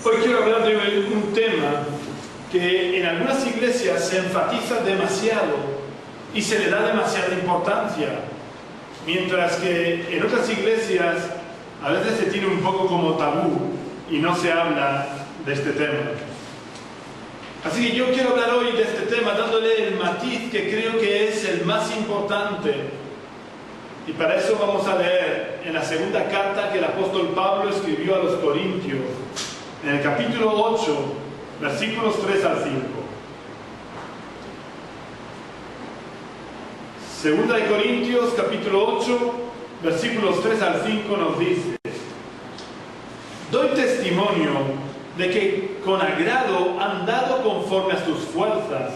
Hoy quiero hablar de un tema que en algunas iglesias se enfatiza demasiado y se le da demasiada importancia, mientras que en otras iglesias a veces se tiene un poco como tabú y no se habla de este tema. Así que yo quiero hablar hoy de este tema dándole el matiz que creo que es el más importante, y para eso vamos a leer en la segunda carta que el apóstol Pablo escribió a los Corintios, en el capítulo 8, versículos 3 al 5. Segunda de Corintios, capítulo 8, versículos 3 al 5 nos dice: doy testimonio de que con agrado han dado conforme a sus fuerzas,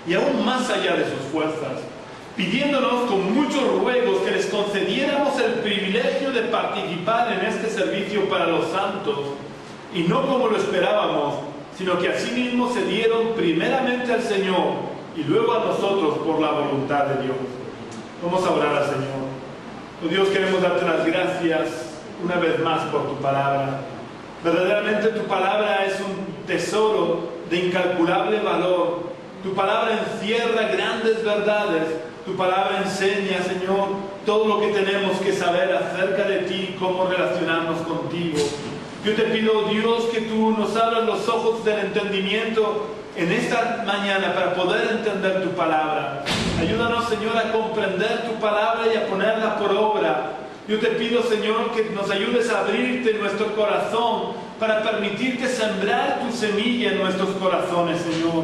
y aún más allá de sus fuerzas, pidiéndonos con muchos ruegos que les concediéramos el privilegio de participar en este servicio para los santos, y no como lo esperábamos, sino que asimismo se dieron primeramente al Señor y luego a nosotros por la voluntad de Dios. Vamos a orar al Señor. Oh Dios, queremos darte las gracias una vez más por tu palabra. Verdaderamente tu palabra es un tesoro de incalculable valor. Tu palabra encierra grandes verdades. Tu palabra enseña, Señor, todo lo que tenemos que saber acerca de ti, cómo relacionarnos contigo. Yo te pido, Dios, que tú nos abras los ojos del entendimiento en esta mañana para poder entender tu palabra. Ayúdanos, Señor, a comprender tu palabra y a ponerla por obra. Yo te pido, Señor, que nos ayudes a abrirte nuestro corazón para permitirte sembrar tu semilla en nuestros corazones, Señor.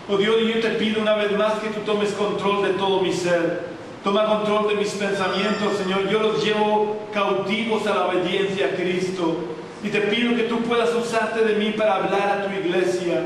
Oh Dios, yo te pido una vez más que tú tomes control de todo mi ser. Toma control de mis pensamientos, Señor. Yo los llevo cautivos a la obediencia a Cristo. Y te pido que tú puedas usarte de mí para hablar a tu iglesia.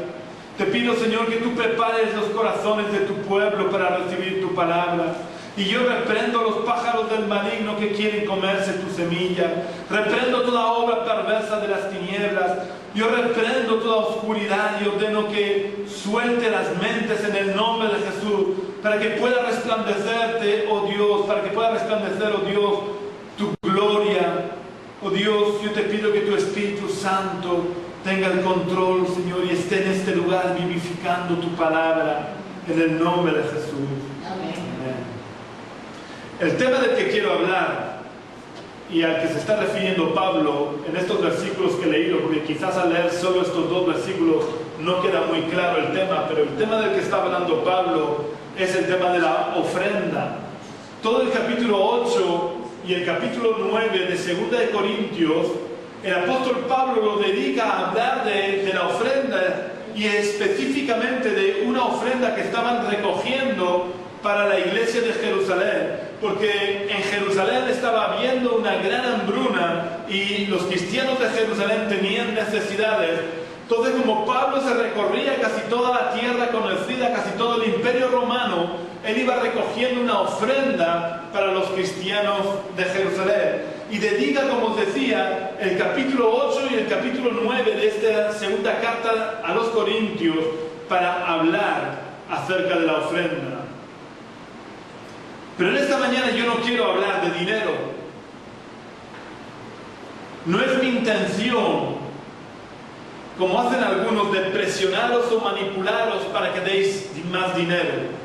Te pido, Señor, que tú prepares los corazones de tu pueblo para recibir tu palabra. Y yo reprendo a los pájaros del maligno que quieren comerse tu semilla. Reprendo toda obra perversa de las tinieblas. Yo reprendo toda oscuridad y ordeno que suelte las mentes en el nombre de Jesús, para que pueda resplandecerte, oh Dios, para que pueda resplandecer, oh Dios, tu gloria. Oh Dios, yo te pido que tu Espíritu Santo tenga el control, Señor, y esté en este lugar vivificando tu palabra, en el nombre de Jesús. Amén. El tema del que quiero hablar, y al que se está refiriendo Pablo en estos versículos que he leído, porque quizás al leer solo estos dos versículos no queda muy claro el tema, pero el tema del que está hablando Pablo es el tema de la ofrenda. Todo el capítulo 8 y el capítulo 9 de Segunda de Corintios, el apóstol Pablo lo dedica a hablar de la ofrenda, y específicamente de una ofrenda que estaban recogiendo para la iglesia de Jerusalén, porque en Jerusalén estaba habiendo una gran hambruna y los cristianos de Jerusalén tenían necesidades. Entonces, como Pablo se recorría casi toda la tierra conocida, casi todo el imperio romano, él iba recogiendo una ofrenda para los cristianos de Jerusalén. Y dedica, como os decía, el capítulo 8 y el capítulo 9 de esta segunda carta a los Corintios para hablar acerca de la ofrenda. Pero en esta mañana yo no quiero hablar de dinero. No es mi intención, como hacen algunos, de presionaros o manipularos para que deis más dinero.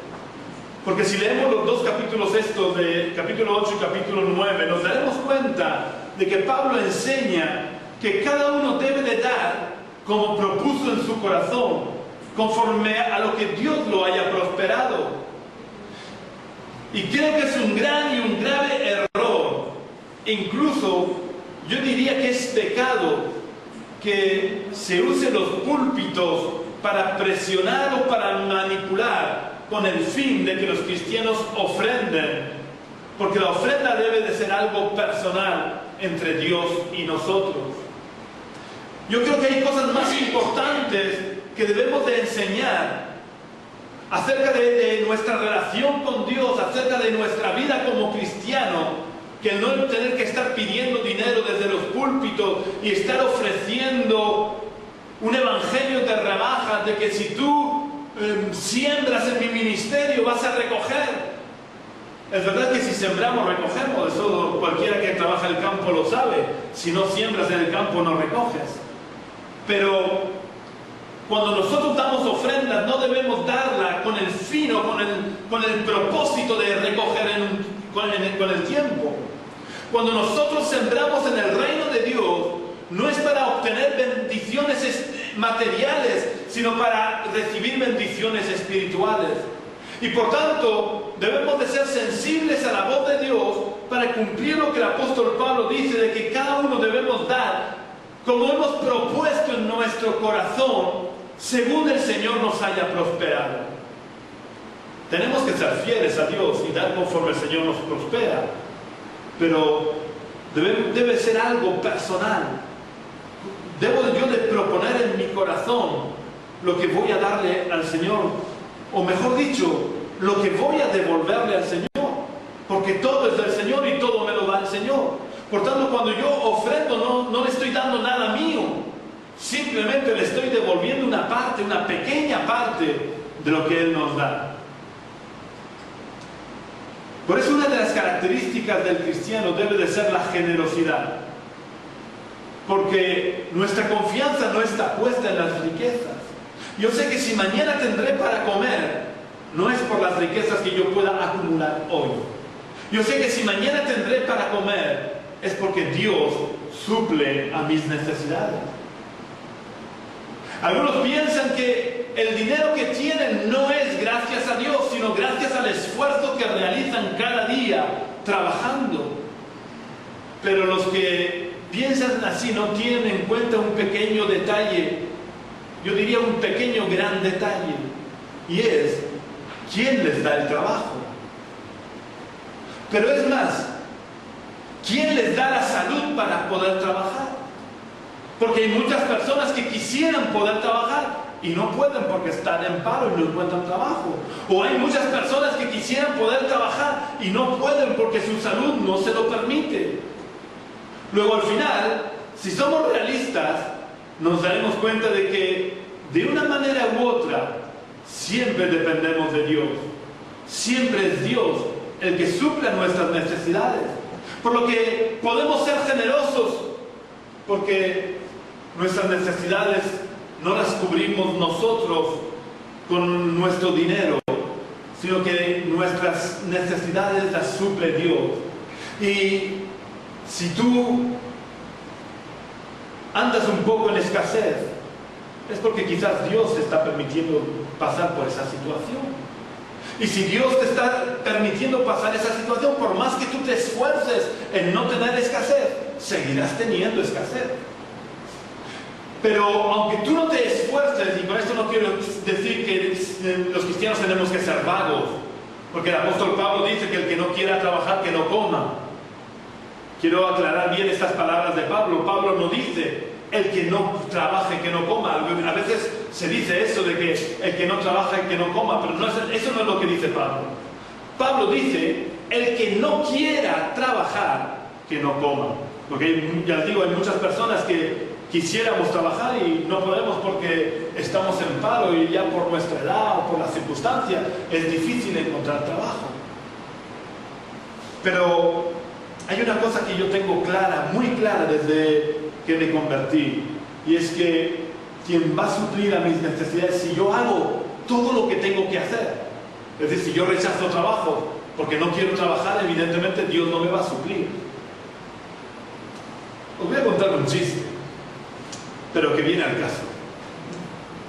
Porque si leemos los dos capítulos estos, de capítulo 8 y capítulo 9, nos daremos cuenta de que Pablo enseña que cada uno debe de dar como propuso en su corazón, conforme a lo que Dios lo haya prosperado. Y creo que es un gran y un grave error, incluso yo diría que es pecado, que se use los púlpitos para presionar o para manipular con el fin de que los cristianos ofrenden, porque la ofrenda debe de ser algo personal entre Dios y nosotros. Yo creo que hay cosas más importantes que debemos de enseñar acerca de nuestra relación con Dios, acerca de nuestra vida como cristiano, que el no tener que estar pidiendo dinero desde los púlpitos y estar ofreciendo un evangelio de rebajas, de que si tú siembras en mi ministerio vas a recoger. Es verdad que si sembramos, recogemos. Eso cualquiera que trabaja el campo lo sabe. Si no siembras en el campo, no recoges. Pero cuando nosotros damos ofrendas, no debemos darla con el fin o con el propósito de recoger con el tiempo. Cuando nosotros sembramos en el reino de Dios, no es para obtener bendiciones materiales, sino para recibir bendiciones espirituales. Y por tanto, debemos de ser sensibles a la voz de Dios para cumplir lo que el apóstol Pablo dice, de que cada uno debemos dar como hemos propuesto en nuestro corazón, según el Señor nos haya prosperado. Tenemos que ser fieles a Dios y dar conforme el Señor nos prospera, pero debe ser algo personal. Debo yo de proponer en mi corazón lo que voy a darle al Señor, o mejor dicho, lo que voy a devolverle al Señor, porque todo es del Señor y todo me lo da el Señor. Por tanto, cuando yo ofrendo, no le estoy dando nada mío, simplemente le estoy devolviendo una parte, una pequeña parte de lo que Él nos da. Por eso una de las características del cristiano debe de ser la generosidad, porque nuestra confianza no está puesta en las riquezas. Yo sé que si mañana tendré para comer, no es por las riquezas que yo pueda acumular hoy. Yo sé que si mañana tendré para comer, es porque Dios suple a mis necesidades. Algunos piensan que el dinero que tienen no es gracias a Dios, sino gracias al esfuerzo que realizan cada día trabajando. Pero los que piensan así no tienen en cuenta un pequeño detalle, yo diría un pequeño gran detalle, y es ¿quién les da el trabajo? Pero es más, ¿quién les da la salud para poder trabajar? Porque hay muchas personas que quisieran poder trabajar y no pueden porque están en paro y no encuentran trabajo. O hay muchas personas que quisieran poder trabajar y no pueden porque su salud no se lo permite. Luego al final, si somos realistas, nos daremos cuenta de que de una manera u otra siempre dependemos de Dios. Siempre es Dios el que suple nuestras necesidades. Por lo que podemos ser generosos, porque nuestras necesidades no las cubrimos nosotros con nuestro dinero, sino que nuestras necesidades las suple Dios. Y si tú andas un poco en escasez, es porque quizás Dios te está permitiendo pasar por esa situación. Y si Dios te está permitiendo pasar esa situación, por más que tú te esfuerces en no tener escasez, seguirás teniendo escasez. Pero aunque tú no te esfuerces, y con esto no quiero decir que los cristianos tenemos que ser vagos, porque el apóstol Pablo dice que el que no quiera trabajar, que no coma. Quiero aclarar bien estas palabras de Pablo. Pablo no dice el que no trabaje, que no coma. A veces se dice eso de que el que no trabaja, que no coma, pero eso no es lo que dice Pablo. Pablo dice el que no quiera trabajar, que no coma. Porque ya les digo, hay muchas personas que quisiéramos trabajar y no podemos porque estamos en paro y ya por nuestra edad o por las circunstancias es difícil encontrar trabajo. Pero hay una cosa que yo tengo clara, muy clara desde que me convertí, y es que quien va a suplir a mis necesidades, si yo hago todo lo que tengo que hacer, es decir, si yo rechazo trabajo porque no quiero trabajar, evidentemente Dios no me va a suplir. Os voy a contar un chiste, pero que viene al caso.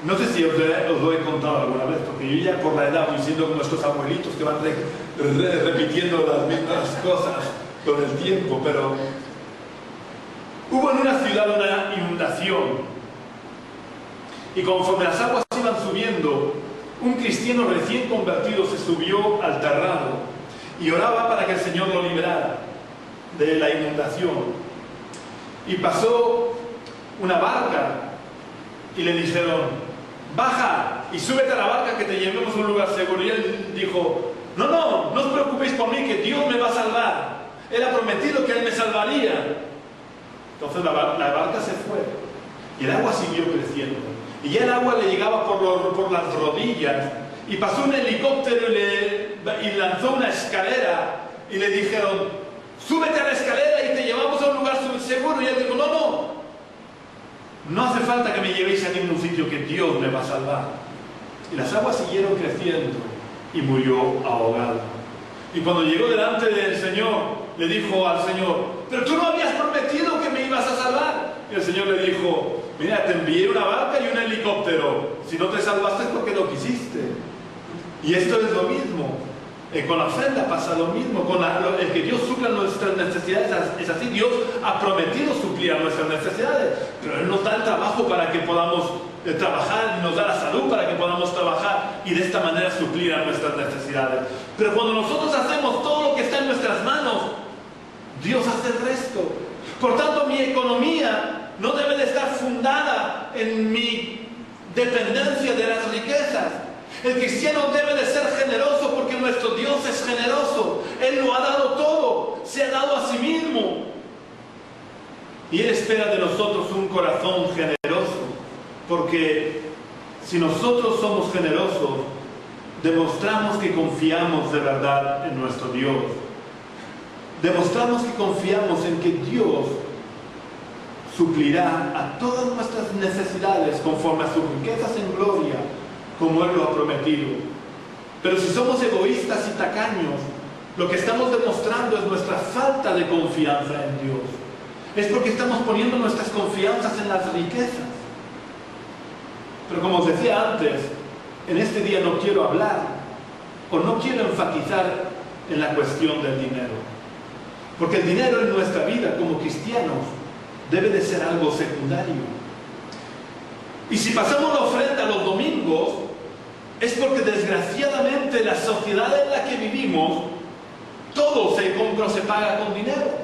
No sé si os lo he contado alguna vez, porque yo ya por la edad voy siendo como estos abuelitos que van repitiendo las mismas cosas con el tiempo, pero hubo en una ciudad una inundación y conforme las aguas iban subiendo, un cristiano recién convertido se subió al terrado y oraba para que el Señor lo librara de la inundación. Y pasó una barca y le dijeron: baja y súbete a la barca que te llevemos a un lugar seguro. Y él dijo: no os preocupéis por mí, que Dios me va a salvar. Él ha prometido que Él me salvaría. Entonces la barca se fue y el agua siguió creciendo. Y ya el agua le llegaba por las rodillas. Y pasó un helicóptero y lanzó una escalera. Y le dijeron: súbete a la escalera y te llevamos a un lugar seguro. Y él dijo: no, no hace falta que me llevéis a ningún sitio, que Dios me va a salvar. Y las aguas siguieron creciendo y murió ahogado. Y cuando llegó delante del Señor, le dijo al Señor: pero tú no habías prometido que me ibas a salvar. Y el Señor le dijo: mira, te envié una barca y un helicóptero. Si no te salvaste es porque no quisiste. Y esto es lo mismo. Con la ofrenda pasa lo mismo. Con el que Dios supla nuestras necesidades es así. Dios ha prometido suplir nuestras necesidades, pero Él nos da el trabajo para que podamos trabajar, y nos da la salud para que podamos trabajar y de esta manera suplir a nuestras necesidades. Pero cuando nosotros hacemos todo lo que está en nuestras manos, Dios hace el resto. Por tanto, mi economía no debe de estar fundada en mi dependencia de las riquezas. El cristiano debe de ser generoso porque nuestro Dios es generoso. Él lo ha dado todo, se ha dado a sí mismo. Y Él espera de nosotros un corazón generoso, porque si nosotros somos generosos, demostramos que confiamos de verdad en nuestro Dios. Demostramos que confiamos en que Dios suplirá a todas nuestras necesidades conforme a sus riquezas en gloria, como Él lo ha prometido. Pero si somos egoístas y tacaños, lo que estamos demostrando es nuestra falta de confianza en Dios. Es porque estamos poniendo nuestras confianzas en las riquezas. Pero como os decía antes, en este día no quiero hablar o no quiero enfatizar en la cuestión del dinero. Porque el dinero en nuestra vida como cristianos debe de ser algo secundario. Y si pasamos la ofrenda los domingos, es porque desgraciadamente la sociedad en la que vivimos, todo se compra o se paga con dinero.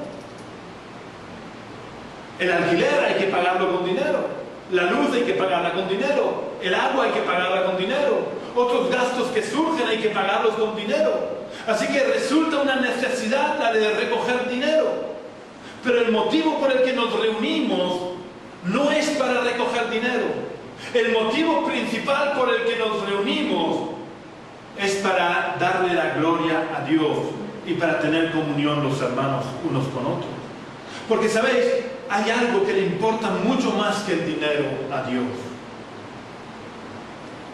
El alquiler hay que pagarlo con dinero, la luz hay que pagarla con dinero, el agua hay que pagarla con dinero, otros gastos que surgen hay que pagarlos con dinero. Así que resulta una necesidad la de recoger dinero. Pero el motivo por el que nos reunimos no es para recoger dinero. El motivo principal por el que nos reunimos es para darle la gloria a Dios y para tener comunión los hermanos unos con otros. Porque, ¿sabéis? Hay algo que le importa mucho más que el dinero a Dios.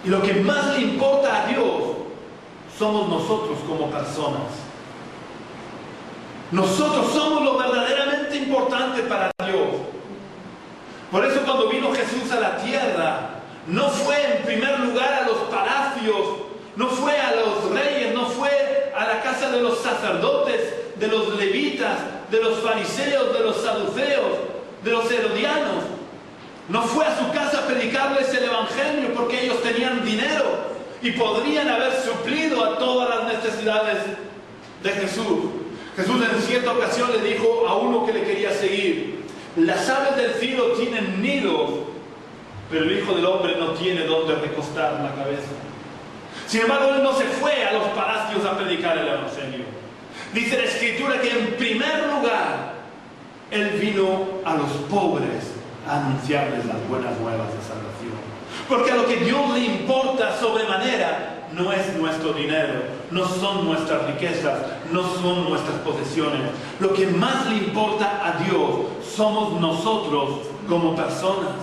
Y lo que más le importa a Dios somos nosotros como personas. Nosotros somos lo verdaderamente importante para Dios. Por eso cuando vino Jesús a la tierra, no fue en primer lugar a los palacios, no fue a los reyes, no fue a la casa de los sacerdotes, de los levitas, de los fariseos, de los saduceos, de los herodianos. No fue a su casa a predicarles el evangelio porque ellos tenían dinero y podrían haber suplido a todas las necesidades de Jesús. Jesús en cierta ocasión le dijo a uno que le quería seguir: las aves del cielo tienen nidos, pero el Hijo del Hombre no tiene dónde recostar la cabeza. Sin embargo, Él no se fue a los palacios a predicar el evangelio. Dice la Escritura que en primer lugar Él vino a los pobres a anunciarles las buenas nuevas de salvación. Porque a lo que Dios le importa sobremanera no es nuestro dinero, no son nuestras riquezas, no son nuestras posesiones. Lo que más le importa a Dios somos nosotros como personas.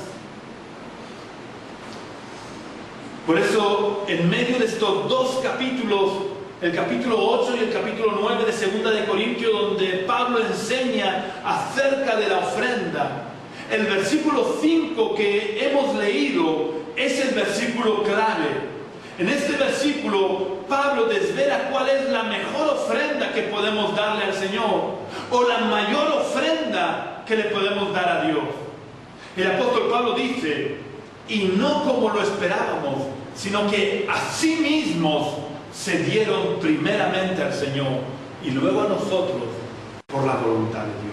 Por eso, en medio de estos dos capítulos, el capítulo 8 y el capítulo 9 de 2 de Corintios, donde Pablo enseña acerca de la ofrenda, el versículo 5 que hemos leído es el versículo clave. En este versículo, Pablo desvela cuál es la mejor ofrenda que podemos darle al Señor, o la mayor ofrenda que le podemos dar a Dios. El apóstol Pablo dice: y no como lo esperábamos, sino que a sí mismos se dieron primeramente al Señor y luego a nosotros por la voluntad de Dios.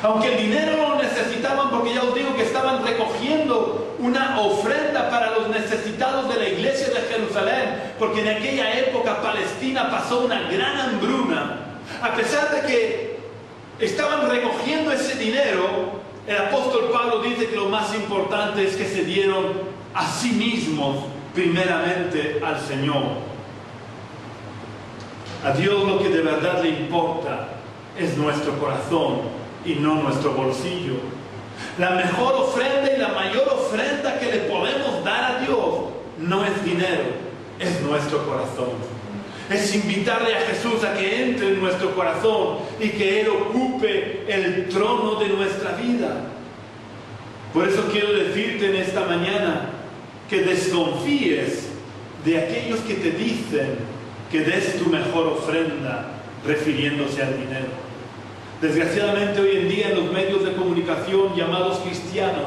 Aunque el dinero no lo necesitaban, porque ya os digo que estaban recogiendo una ofrenda para los necesitados de la iglesia de Jerusalén, porque en aquella época Palestina pasó una gran hambruna. A pesar de que estaban recogiendo ese dinero, el apóstol Pablo dice que lo más importante es que se dieron a sí mismos primeramente al Señor. A Dios lo que de verdad le importa es nuestro corazón y no nuestro bolsillo. La mejor ofrenda y la mayor ofrenda que le podemos dar a Dios no es dinero, es nuestro corazón. Es invitarle a Jesús a que entre en nuestro corazón y que Él ocupe el trono de nuestra vida. Por eso quiero decirte en esta mañana que desconfíes de aquellos que te dicen que des tu mejor ofrenda refiriéndose al dinero. Desgraciadamente hoy en día en los medios de comunicación llamados cristianos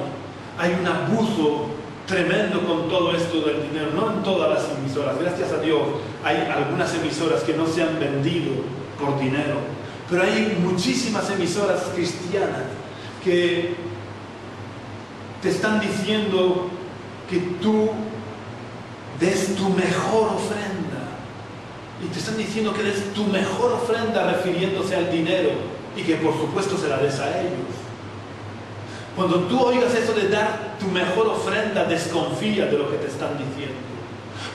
hay un abuso tremendo con todo esto del dinero, no en todas las emisoras, gracias a Dios hay algunas emisoras que no se han vendido por dinero, pero hay muchísimas emisoras cristianas que te están diciendo que tú des tu mejor ofrenda, y te están diciendo que des tu mejor ofrenda refiriéndose al dinero, y que por supuesto se la des a ellos. Cuando tú oigas eso de dar tu mejor ofrenda, desconfía de lo que te están diciendo.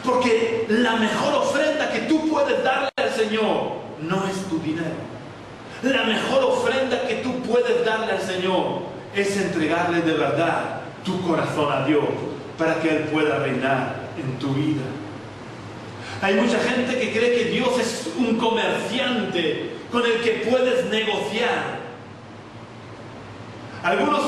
Porque la mejor ofrenda que tú puedes darle al Señor no es tu dinero. La mejor ofrenda que tú puedes darle al Señor es entregarle de verdad tu corazón a Dios para que Él pueda reinar en tu vida. Hay mucha gente que cree que Dios es un comerciante con el que puedes negociar. Algunos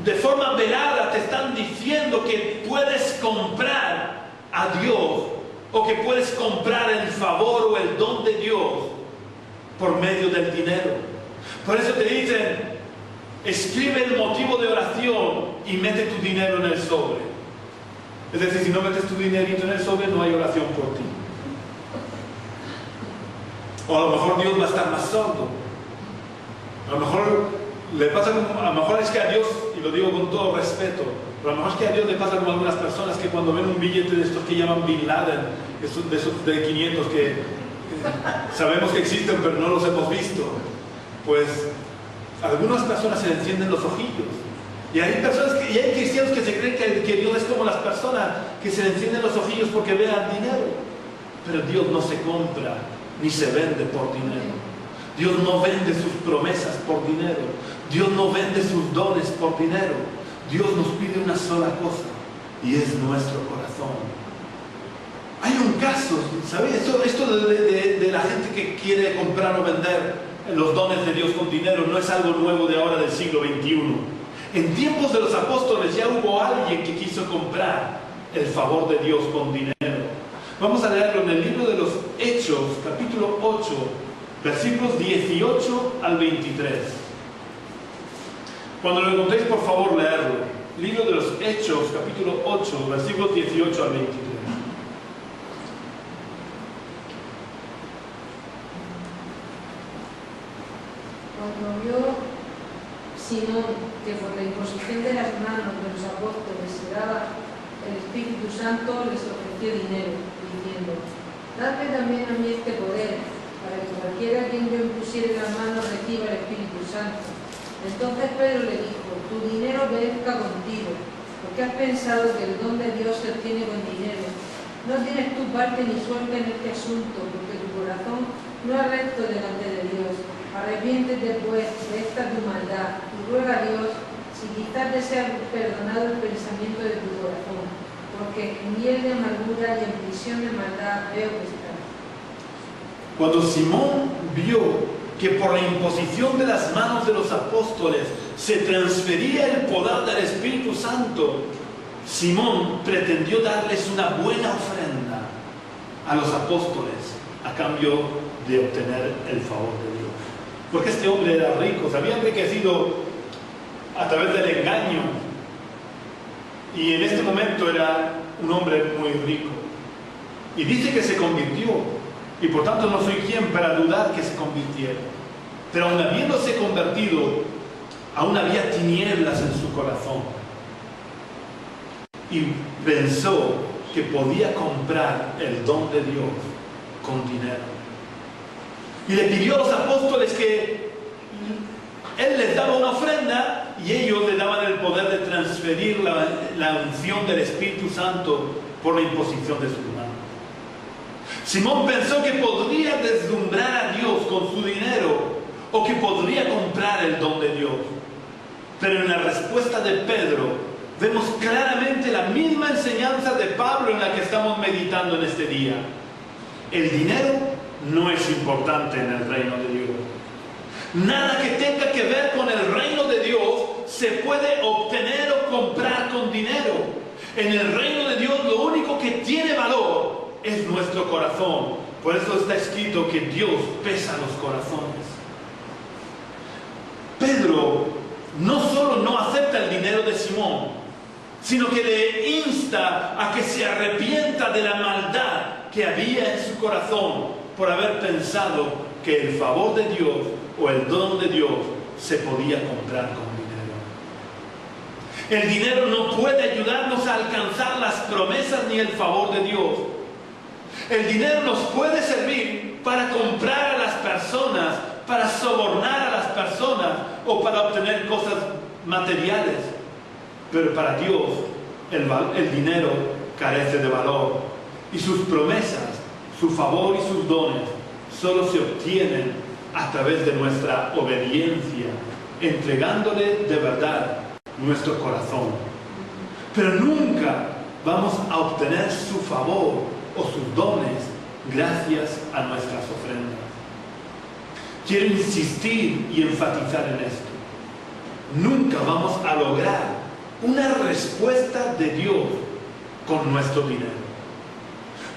de forma velada te están diciendo que puedes comprar a Dios o que puedes comprar el favor o el don de Dios por medio del dinero. Por eso te dicen, escribe el motivo de oración y mete tu dinero en el sobre. Es decir, si no metes tu dinerito en el sobre, no hay oración por ti. O a lo mejor Dios va a estar más sordo. A lo mejor le pasa, a lo mejor es que a Dios, y lo digo con todo respeto, pero a lo mejor es que a Dios le pasa como a algunas personas que cuando ven un billete de estos que llaman Bin Laden, de esos de 500 que sabemos que existen pero no los hemos visto, pues a algunas personas se le encienden los ojillos. Y hay personas y hay cristianos que se creen que Dios es como las personas que se le encienden los ojillos porque vean dinero. Pero Dios no se compra ni se vende por dinero. Dios no vende sus promesas por dinero. Dios no vende sus dones por dinero. Dios nos pide una sola cosa, y es nuestro corazón. Hay un caso, ¿sabes? Esto de la gente que quiere comprar o vender los dones de Dios con dinero no es algo nuevo de ahora del siglo XXI. En tiempos de los apóstoles ya hubo alguien que quiso comprar el favor de Dios con dinero. Vamos a leerlo en el libro de los Hechos, capítulo 8, versículos 18 al 23. Cuando lo encontréis, por favor, leerlo. Libro de los Hechos, capítulo 8, versículos 18 al 23. Cuando vio Simón que por la imposición de las manos de los apóstoles se daba el Espíritu Santo, les ofreció dinero, diciendo: dadme también a mí este poder, para que cualquiera a quien yo impusiere las manos reciba el Espíritu Santo. Entonces Pedro le dijo: tu dinero perezca contigo, porque has pensado que el don de Dios se obtiene con dinero. No tienes tu parte ni suerte en este asunto, porque tu corazón no es recto delante de Dios. Arrepiéntete pues de esta tu maldad y ruega a Dios si quizás te sea perdonado el pensamiento de tu corazón, porque en hiel de amargura y en prisión de maldad veo que estás. Cuando Simón vio que por la imposición de las manos de los apóstoles se transfería el poder del Espíritu Santo, Simón pretendió darles una buena ofrenda a los apóstoles a cambio de obtener el favor de Dios. Porque este hombre era rico, se había enriquecido a través del engaño, y en este momento era un hombre muy rico. Y dice que se convirtió, y por tanto no soy quien para dudar que se convirtiera. Pero aun habiéndose convertido, aún había tinieblas en su corazón. Y pensó que podía comprar el don de Dios con dinero. Y le pidió a los apóstoles que él les daba una ofrenda y ellos le daban el poder de transferir la unción del Espíritu Santo por la imposición de sus manos. Simón pensó que podría deslumbrar a Dios con su dinero o que podría comprar el don de Dios. Pero en la respuesta de Pedro vemos claramente la misma enseñanza de Pablo en la que estamos meditando en este día. El dinero no es importante en el reino de Dios. Nada que tenga que ver con el reino de Dios se puede obtener o comprar con dinero. En el reino de Dios lo único que tiene valor es nuestro corazón. Por eso está escrito que Dios pesa los corazones. Pedro no solo no acepta el dinero de Simón, sino que le insta a que se arrepienta de la maldad que había en su corazón por haber pensado que el favor de Dios o el don de Dios se podía comprar con dinero. El dinero no puede ayudarnos a alcanzar las promesas ni el favor de Dios. El dinero nos puede servir para comprar a las personas, para sobornar a las personas o para obtener cosas materiales. Pero para Dios el dinero carece de valor y sus promesas, su favor y sus dones solo se obtienen a través de nuestra obediencia, entregándole de verdad nuestro corazón. Pero nunca vamos a obtener su favor o sus dones gracias a nuestras ofrendas. Quiero insistir y enfatizar en esto. Nunca vamos a lograr una respuesta de Dios con nuestro dinero.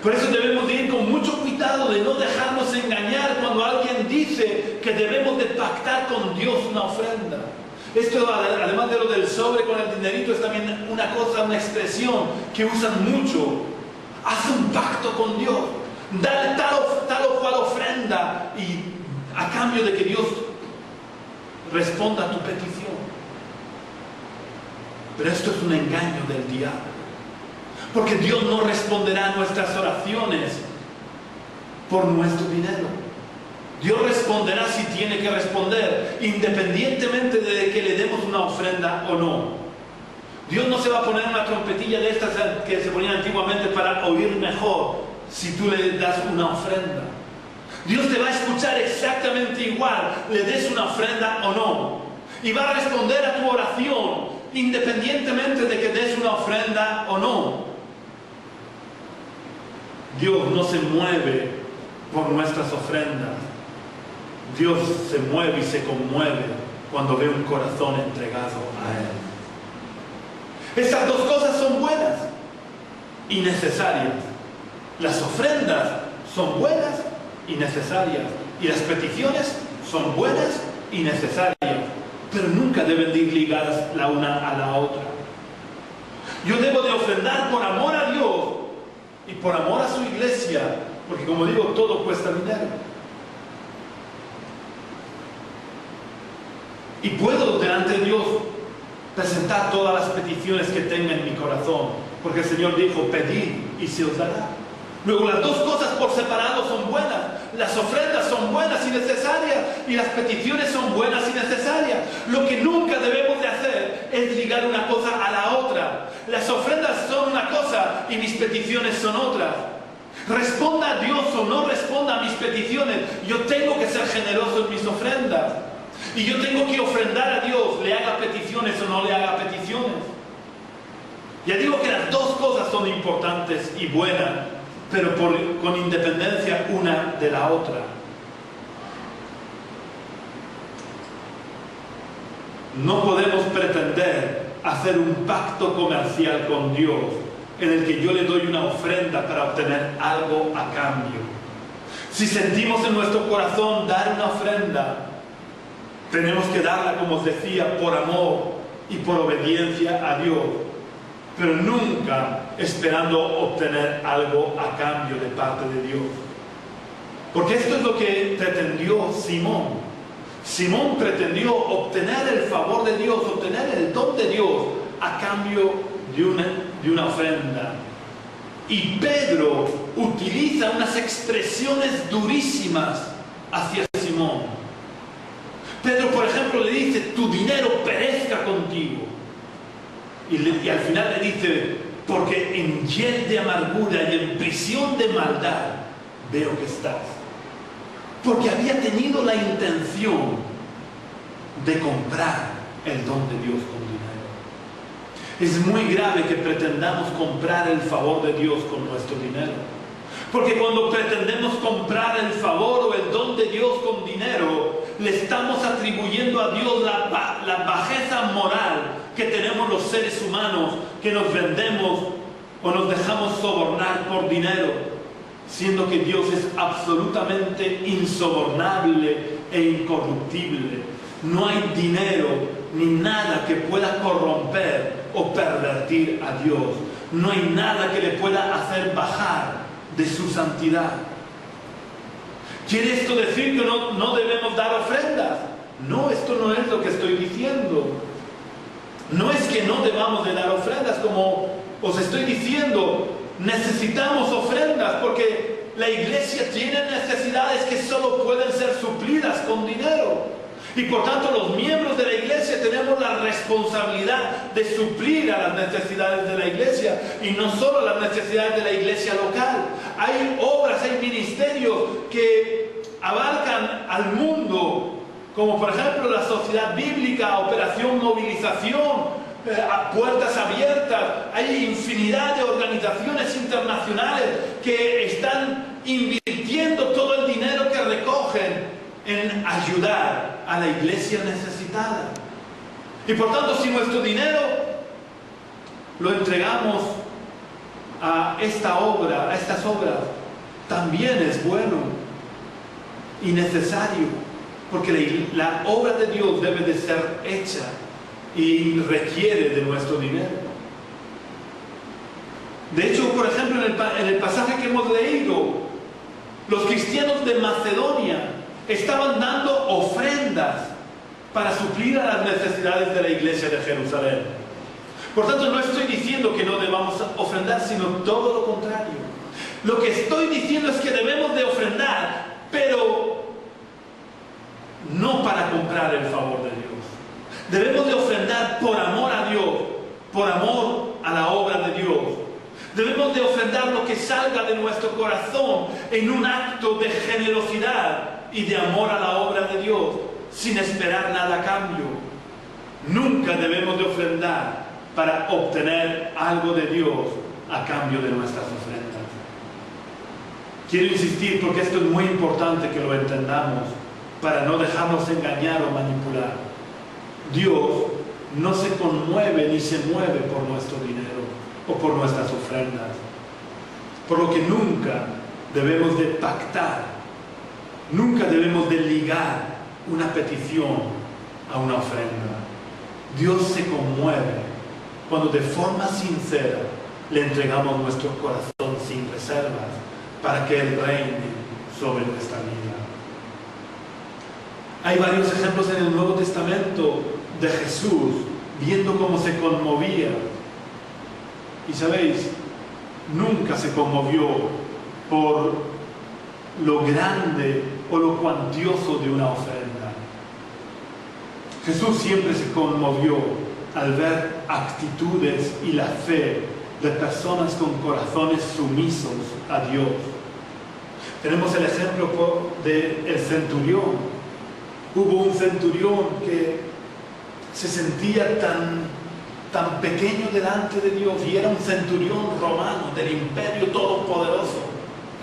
Por eso debemos de ir con mucho cuidado de no dejarnos engañar cuando alguien dice que debemos de pactar con Dios una ofrenda. Esto, además de lo del sobre con el dinerito, es también una cosa, una expresión que usan mucho. Haz un pacto con Dios. Dale tal o cual ofrenda y a cambio de que Dios responda a tu petición. Pero esto es un engaño del diablo. Porque Dios no responderá a nuestras oraciones por nuestro dinero. Dios responderá si tiene que responder, independientemente de que le demos una ofrenda o no. Dios no se va a poner una trompetilla de estas que se ponían antiguamente para oír mejor si tú le das una ofrenda. Dios te va a escuchar exactamente igual, le des una ofrenda o no. Y va a responder a tu oración, independientemente de que des una ofrenda o no. Dios no se mueve por nuestras ofrendas. Dios se mueve y se conmueve cuando ve un corazón entregado a Él. Estas dos cosas son buenas y necesarias. Las ofrendas son buenas y necesarias. Y las peticiones son buenas y necesarias. Pero nunca deben de ir ligadas la una a la otra. Yo debo de ofrendar por amor a Dios y por amor a su iglesia, porque como digo, todo cuesta dinero. Y puedo delante de Dios presentar todas las peticiones que tenga en mi corazón, porque el Señor dijo, pedid y se os dará. Luego las dos cosas por separado son buenas. Las ofrendas son buenas y necesarias y las peticiones son buenas y necesarias. Lo que nunca debemos de hacer es ligar una cosa a la otra. Las ofrendas son una cosa y mis peticiones son otras. Responda a Dios o no responda a mis peticiones. Yo tengo que ser generoso en mis ofrendas. Y yo tengo que ofrendar a Dios, le haga peticiones o no le haga peticiones. Ya digo que las dos cosas son importantes y buenas, pero con independencia una de la otra. No podemos pretender hacer un pacto comercial con Dios en el que yo le doy una ofrenda para obtener algo a cambio. Si sentimos en nuestro corazón dar una ofrenda, tenemos que darla, como os decía, por amor y por obediencia a Dios, pero nunca esperando obtener algo a cambio de parte de Dios. Porque esto es lo que pretendió Simón. Simón pretendió obtener el favor de Dios, obtener el don de Dios a cambio de una ofrenda. Y Pedro utiliza unas expresiones durísimas hacia Simón. Pedro, por ejemplo, le dice, tu dinero perezca contigo. Y al final le dice, porque en hiel de amargura y en prisión de maldad veo que estás. Porque había tenido la intención de comprar el don de Dios con dinero. Es muy grave que pretendamos comprar el favor de Dios con nuestro dinero. Porque cuando pretendemos comprar el favor o el don de Dios con dinero, le estamos atribuyendo a Dios la bajeza moral que tenemos los seres humanos, que nos vendemos o nos dejamos sobornar por dinero, siendo que Dios es absolutamente insobornable e incorruptible. No hay dinero ni nada que pueda corromper o pervertir a Dios. No hay nada que le pueda hacer bajar de su santidad. ¿Quiere esto decir que no debemos dar ofrendas? No, esto no es lo que estoy diciendo. No es que no debamos de dar ofrendas, como os estoy diciendo, necesitamos ofrendas porque la iglesia tiene necesidades que solo pueden ser suplidas con dinero. Y por tanto los miembros de la iglesia tenemos la responsabilidad de suplir a las necesidades de la iglesia, y no solo las necesidades de la iglesia local. Hay obras, hay ministerios que abarcan al mundo, como por ejemplo la Sociedad Bíblica, Operación Movilización, Puertas Abiertas. Hay infinidad de organizaciones internacionales que están invirtiendo todo el dinero que recogen en ayudar a la iglesia necesitada. Y por tanto, si nuestro dinero lo entregamos a esta obra, a estas obras, también es bueno y necesario, porque la obra de Dios debe de ser hecha y requiere de nuestro dinero. De hecho, por ejemplo, en el pasaje que hemos leído, los cristianos de Macedonia estaban dando ofrendas para suplir a las necesidades de la iglesia de Jerusalén. Por tanto, no estoy diciendo que no debamos ofrendar, sino todo lo contrario. Lo que estoy diciendo es que debemos de ofrendar, pero no para comprar el favor de Dios. Debemos de ofrendar por amor a Dios, por amor a la obra de Dios. Debemos de ofrendar lo que salga de nuestro corazón en un acto de generosidad y de amor a la obra de Dios, sin esperar nada a cambio. Nunca debemos de ofrendar para obtener algo de Dios a cambio de nuestras ofrendas. Quiero insistir porque esto es muy importante que lo entendamos, para no dejarnos engañar o manipular. Dios no se conmueve ni se mueve por nuestro dinero o por nuestras ofrendas, por lo que nunca debemos de pactar, nunca debemos de ligar una petición a una ofrenda. Dios se conmueve cuando de forma sincera le entregamos nuestro corazón sin reservas para que Él reine sobre nuestra vida. Hay varios ejemplos en el Nuevo Testamento de Jesús viendo cómo se conmovía. Y sabéis, nunca se conmovió por lo grande o lo cuantioso de una ofrenda. Jesús siempre se conmovió al ver actitudes y la fe de personas con corazones sumisos a Dios. Tenemos el ejemplo del centurión. Hubo un centurión que se sentía tan pequeño delante de Dios, y era un centurión romano del imperio todopoderoso.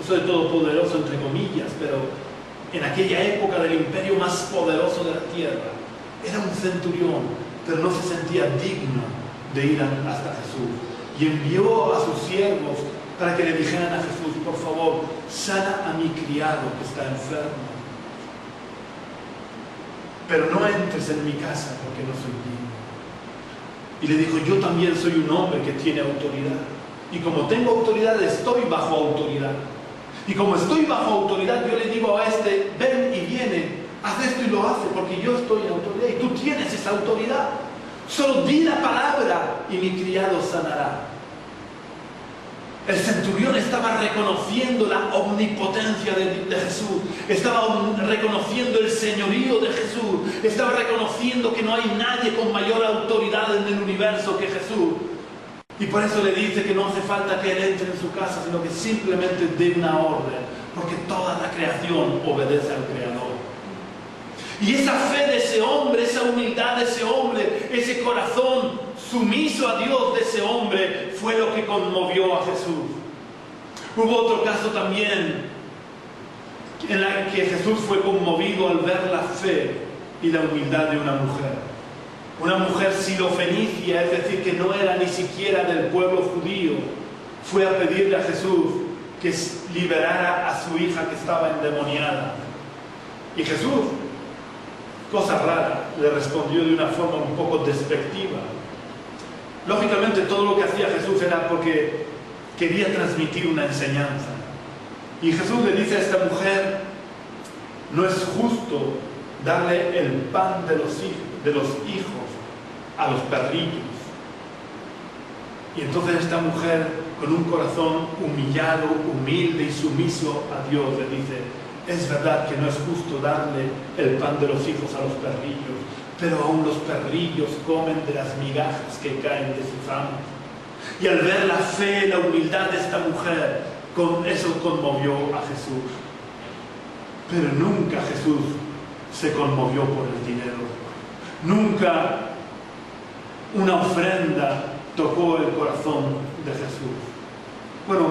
Eso de todopoderoso entre comillas, pero en aquella época del imperio más poderoso de la tierra. Era un centurión, pero no se sentía digno de ir hasta Jesús. Y envió a sus siervos para que le dijeran a Jesús: por favor, sana a mi criado que está enfermo, pero no entres en mi casa porque no soy digno. Y le dijo: yo también soy un hombre que tiene autoridad, y como tengo autoridad, estoy bajo autoridad. Y como estoy bajo autoridad, yo le digo a este: ven y viene, haz esto, y lo hace, porque yo estoy en autoridad y tú tienes esa autoridad. Solo di la palabra y mi criado sanará. El centurión estaba reconociendo la omnipotencia de Jesús, estaba reconociendo el señorío de Jesús, estaba reconociendo que no hay nadie con mayor autoridad en el universo que Jesús. Y por eso le dice que no hace falta que Él entre en su casa, sino que simplemente dé una orden, porque toda la creación obedece al Creador. Y esa fe de ese hombre, esa humildad de ese hombre, ese corazón sumiso a Dios de ese hombre, fue lo que conmovió a Jesús. Hubo otro caso también en el que Jesús fue conmovido al ver la fe y la humildad de una mujer. Una mujer sirofenicia, es decir, que no era ni siquiera del pueblo judío, fue a pedirle a Jesús que liberara a su hija que estaba endemoniada. Y Jesús, cosa rara, le respondió de una forma un poco despectiva. Lógicamente todo lo que hacía Jesús era porque quería transmitir una enseñanza. Y Jesús le dice a esta mujer: no es justo darle el pan de los hijos a los perrillos. Y entonces esta mujer, con un corazón humillado, humilde y sumiso a Dios, le dice: es verdad que no es justo darle el pan de los hijos a los perrillos, pero aún los perrillos comen de las migajas que caen de sus manos. Y al ver la fe, la humildad de esta mujer, eso conmovió a Jesús. Pero nunca Jesús se conmovió por el dinero. Nunca una ofrenda tocó el corazón de Jesús. Bueno,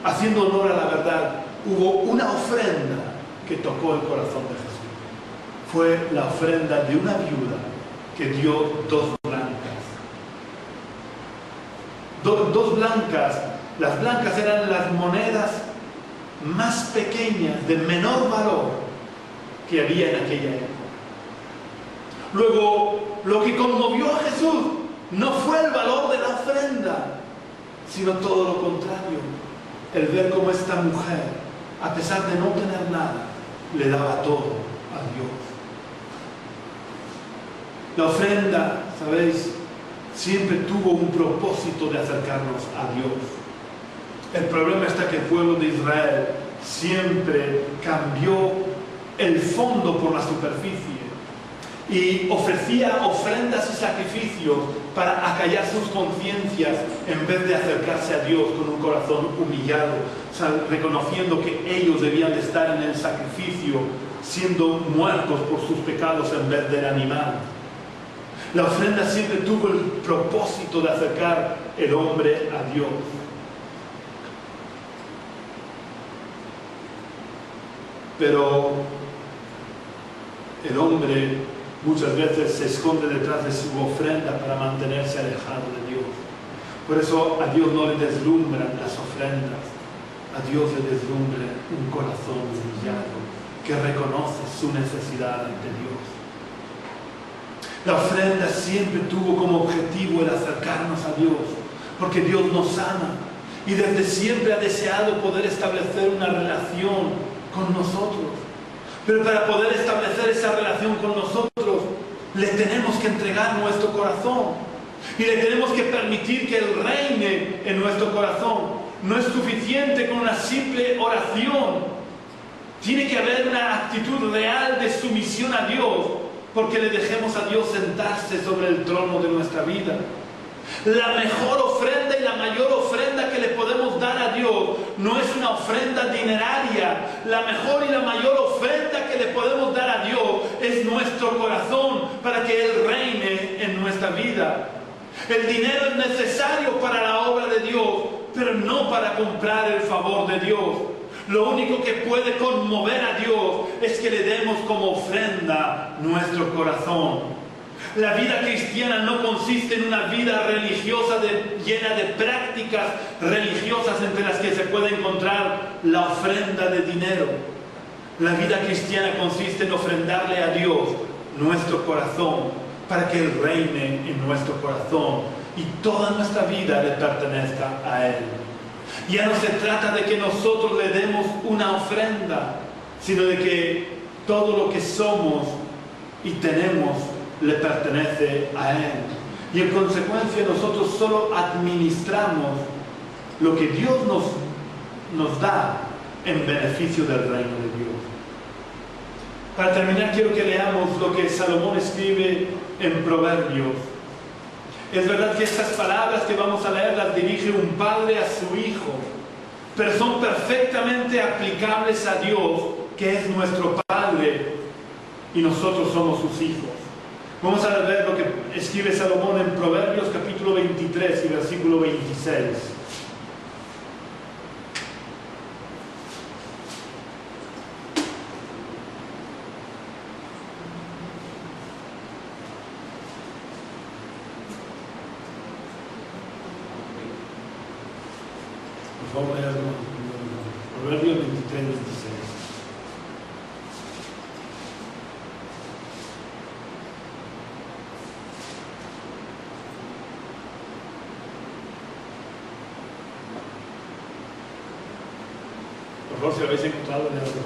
haciendo honor a la verdad, hubo una ofrenda que tocó el corazón de Jesús. Fue la ofrenda de una viuda que dio 2 blancas. Dos blancas. Las blancas eran las monedas más pequeñas, de menor valor que había en aquella época. Luego, lo que conmovió a Jesús no fue el valor de la ofrenda, sino todo lo contrario. El ver cómo esta mujer, a pesar de no tener nada, le daba todo a Dios. La ofrenda, ¿sabéis?, siempre tuvo un propósito de acercarnos a Dios. El problema está que el pueblo de Israel siempre cambió el fondo por la superficie y ofrecía ofrendas y sacrificios para acallar sus conciencias en vez de acercarse a Dios con un corazón humillado, reconociendo que ellos debían de estar en el sacrificio, siendo muertos por sus pecados en vez del animal. La ofrenda siempre tuvo el propósito de acercar el hombre a Dios. Pero el hombre muchas veces se esconde detrás de su ofrenda para mantenerse alejado de Dios. Por eso a Dios no le deslumbran las ofrendas, a Dios le deslumbra un corazón humillado que reconoce su necesidad ante Dios. La ofrenda siempre tuvo como objetivo el acercarnos a Dios, porque Dios nos ama y desde siempre ha deseado poder establecer una relación con nosotros. Pero para poder establecer esa relación con nosotros, le tenemos que entregar nuestro corazón y le tenemos que permitir que Él reine en nuestro corazón. No es suficiente con una simple oración. Tiene que haber una actitud real de sumisión a Dios, porque le dejemos a Dios sentarse sobre el trono de nuestra vida. La mejor ofrenda y la mayor ofrenda que le podemos dar a Dios no es una ofrenda dineraria. La mejor y la mayor ofrenda que le podemos dar a Dios es nuestro corazón, para que Él reine en nuestra vida. El dinero es necesario para la obra de Dios, pero no para comprar el favor de Dios. Lo único que puede conmover a Dios es que le demos como ofrenda nuestro corazón. La vida cristiana no consiste en una vida religiosa llena de prácticas religiosas entre las que se puede encontrar la ofrenda de dinero. La vida cristiana consiste en ofrendarle a Dios nuestro corazón para que Él reine en nuestro corazón y toda nuestra vida le pertenezca a Él. Ya no se trata de que nosotros le demos una ofrenda, sino de que todo lo que somos y tenemos le pertenece a Él. Y en consecuencia nosotros solo administramos lo que Dios nos da en beneficio del reino de Dios. Para terminar, quiero que leamos lo que Salomón escribe en Proverbios. Es verdad que estas palabras que vamos a leer las dirige un padre a su hijo, pero son perfectamente aplicables a Dios, que es nuestro Padre, y nosotros somos sus hijos. Vamos a ver lo que escribe Salomón en Proverbios capítulo 23 y versículo 26. Por favor, Proverbios 23, 26. Por favor, si lo habéis encontrado, leerlo.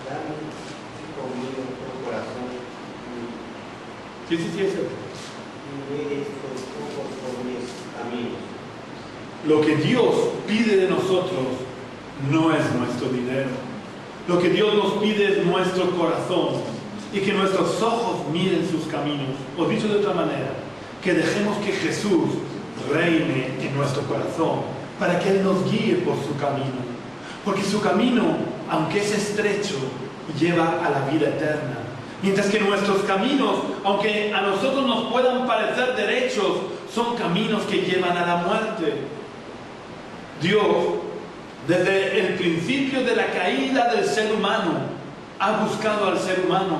Dame conmigo tu corazón Sí, es cierto. y ve estos ojos por mis caminos. Lo que Dios pide de nosotros no es nuestro dinero. Lo que Dios nos pide es nuestro corazón y que nuestros ojos miren sus caminos. O dicho de otra manera, que dejemos que Jesús reine en nuestro corazón para que Él nos guíe por su camino. Porque su camino, aunque es estrecho, lleva a la vida eterna. Mientras que nuestros caminos, aunque a nosotros nos puedan parecer derechos, son caminos que llevan a la muerte. Dios, desde el principio de la caída del ser humano, ha buscado al ser humano.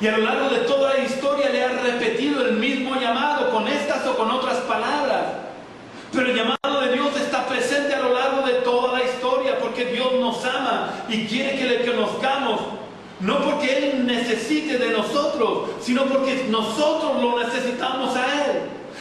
Y a lo largo de toda la historia le ha repetido el mismo llamado con estas o con otras palabras. Pero el llamado de Dios está presente a lo largo de toda la historia porque Dios nos ama y quiere que le conozcamos. No porque Él necesite de nosotros, sino porque nosotros lo necesitamos a Él.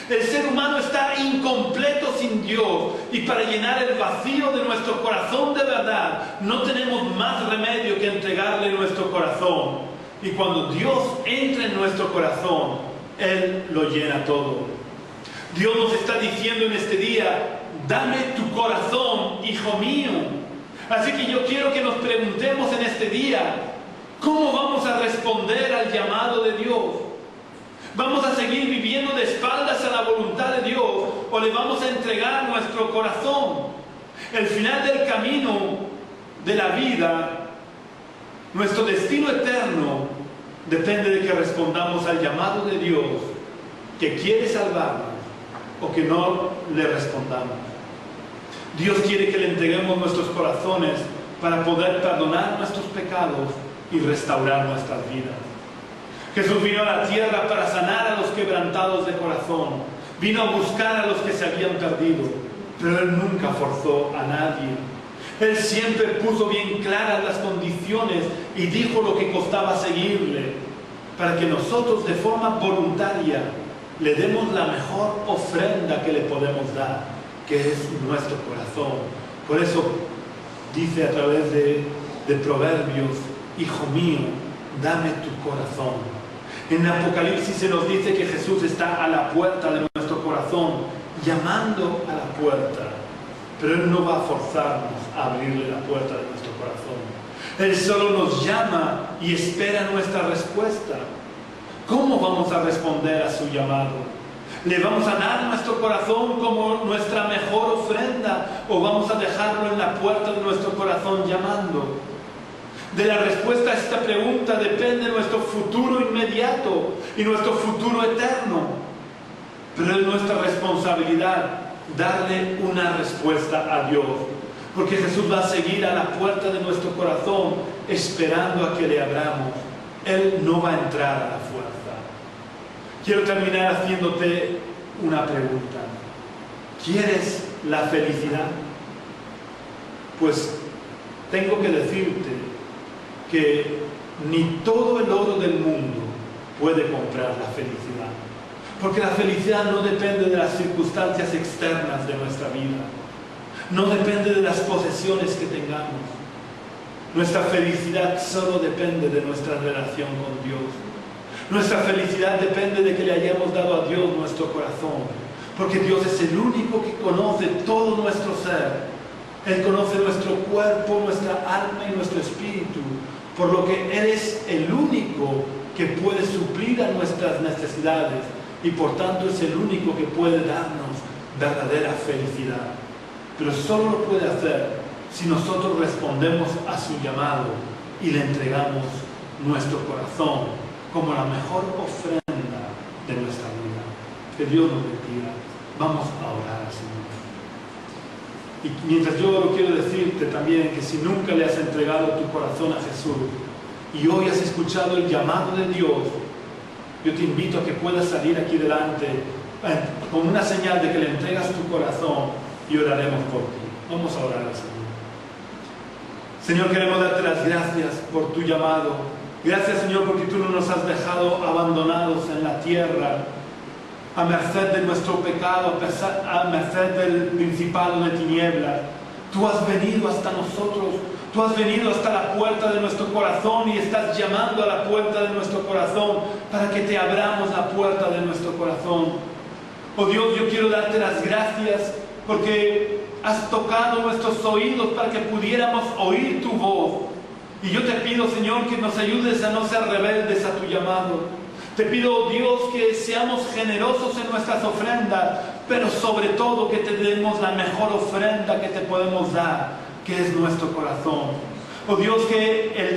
El ser humano está incompleto sin Dios y para llenar el vacío de nuestro corazón de verdad no tenemos más remedio que entregarle nuestro corazón. Y cuando Dios entra en nuestro corazón, Él lo llena todo. Dios nos está diciendo en este día, dame tu corazón, hijo mío. Así que yo quiero que nos preguntemos en este día, ¿cómo vamos a responder al llamado de Dios? ¿Vamos a seguir viviendo de espaldas a la voluntad de Dios o le vamos a entregar nuestro corazón? El final del camino de la vida, nuestro destino eterno, depende de que respondamos al llamado de Dios que quiere salvarnos o que no le respondamos. Dios quiere que le entreguemos nuestros corazones para poder perdonar nuestros pecados y restaurar nuestras vidas. Jesús vino a la tierra para sanar a los quebrantados de corazón. Vino a buscar a los que se habían perdido, pero Él nunca forzó a nadie. Él siempre puso bien claras las condiciones y dijo lo que costaba seguirle, para que nosotros de forma voluntaria le demos la mejor ofrenda que le podemos dar, que es nuestro corazón. Por eso dice a través de Proverbios, hijo mío, dame tu corazón. En Apocalipsis se nos dice que Jesús está a la puerta de nuestro corazón, llamando a la puerta. Pero Él no va a forzarnos a abrirle la puerta de nuestro corazón. Él solo nos llama y espera nuestra respuesta. ¿Cómo vamos a responder a su llamado? ¿Le vamos a dar nuestro corazón como nuestra mejor ofrenda o vamos a dejarlo en la puerta de nuestro corazón llamando? De la respuesta a esta pregunta depende nuestro futuro inmediato y nuestro futuro eterno. Pero es nuestra responsabilidad darle una respuesta a Dios, porque Jesús va a seguir a la puerta de nuestro corazón esperando a que le abramos. Él no va a entrar a la fuerza. Quiero terminar haciéndote una pregunta. ¿Quieres la felicidad? Pues tengo que decirte que ni todo el oro del mundo puede comprar la felicidad. Porque la felicidad no depende de las circunstancias externas de nuestra vida. No depende de las posesiones que tengamos. Nuestra felicidad solo depende de nuestra relación con Dios. Nuestra felicidad depende de que le hayamos dado a Dios nuestro corazón. Porque Dios es el único que conoce todo nuestro ser. Él conoce nuestro cuerpo, nuestra alma y nuestro espíritu. Por lo que Él es el único que puede suplir a nuestras necesidades. Y por tanto es el único que puede darnos verdadera felicidad. Pero solo lo puede hacer si nosotros respondemos a su llamado y le entregamos nuestro corazón como la mejor ofrenda de nuestra vida. Que Dios nos bendiga. Vamos a orar al Señor. Y mientras yo oro, quiero decirte también que si nunca le has entregado tu corazón a Jesús y hoy has escuchado el llamado de Dios, yo te invito a que puedas salir aquí delante con una señal de que le entregas tu corazón y oraremos por ti. Vamos a orar al Señor. Señor, queremos darte las gracias por tu llamado. Gracias, Señor, porque tú no nos has dejado abandonados en la tierra, a merced de nuestro pecado, a merced del principado de tinieblas. Tú has venido hasta nosotros, tú has venido hasta la puerta de nuestro corazón y estás llamando a la puerta de nuestro corazón para que te abramos la puerta de nuestro corazón. Oh Dios, yo quiero darte las gracias porque has tocado nuestros oídos para que pudiéramos oír tu voz. Y yo te pido, Señor, que nos ayudes a no ser rebeldes a tu llamado. Te pido, Dios, que seamos generosos en nuestras ofrendas, pero sobre todo que te demos la mejor ofrenda que te podemos dar, que es nuestro corazón. Oh Dios, que el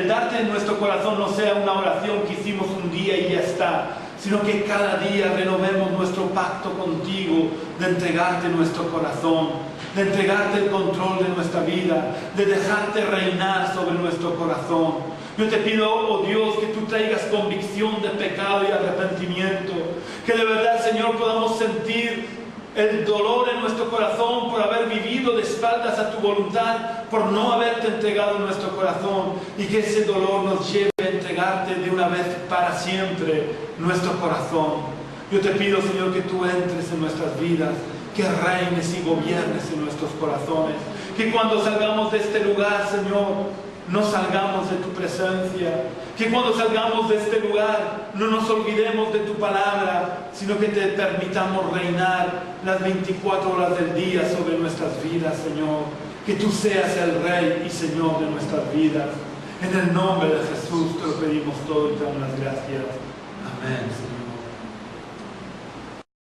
darte nuestro corazón no sea una oración que hicimos un día y ya está, sino que cada día renovemos nuestro pacto contigo de entregarte nuestro corazón, de entregarte el control de nuestra vida, de dejarte reinar sobre nuestro corazón. Yo te pido, oh Dios, que tú traigas convicción de pecado y arrepentimiento, que de verdad, Señor, podamos sentir el dolor en nuestro corazón por haber vivido de espaldas a tu voluntad, por no haberte entregado nuestro corazón, y que ese dolor nos lleve a entregarte de una vez para siempre nuestro corazón. Yo te pido, Señor, que tú entres en nuestras vidas, que reines y gobiernes en nuestros corazones, que cuando salgamos de este lugar, Señor, no salgamos de tu presencia, que cuando salgamos de este lugar no nos olvidemos de tu palabra, sino que te permitamos reinar las 24 horas del día sobre nuestras vidas, Señor. Que tú seas el Rey y Señor de nuestras vidas. En el nombre de Jesús te lo pedimos todo y te damos las gracias. Amén, Señor.